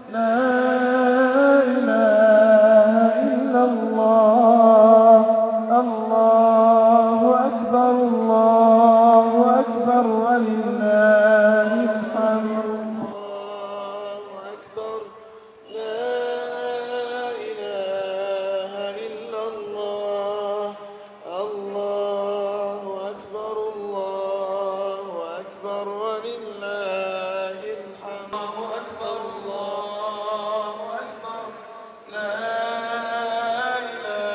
لا إله إلا الله. الله أكبر الله أكبر ولله الحمد. الله أكبر. لا إله إلا الله. الله أكبر الله أكبر ولله الحمد. الله أكبر الله أكبر. لا إله.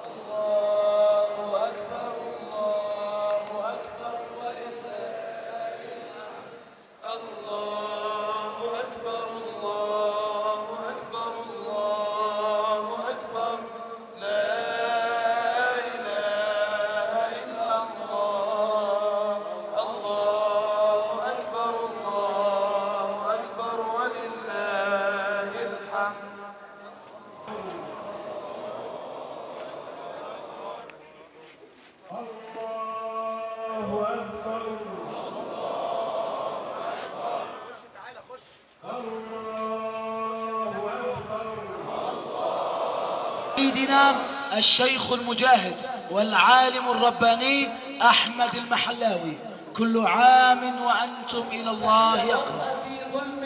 الله أكبر الله أكبر ولله الحمد. الله أكبر الله أكبر الله أكبر. لا إله إلا الله. الله أكبر الله أكبر ولله الحمد. سيدنا الشيخ المجاهد والعالم الرباني أحمد المحلاوي، كل عام وأنتم إلى الله أقرب. في ظلم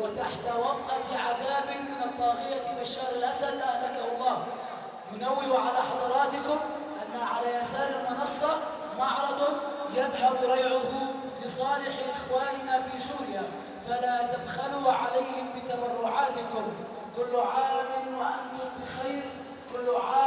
وتحت وطأة عذاب من الطاغية بشار الأسد أهلكه الله. ننوه على حضراتكم أن على يسار المنصة معرض يذهب ريعه لصالح إخواننا في سوريا، فلا تبخلوا عليهم بتبرعاتكم. كل عام وأنتم بخير. كل عام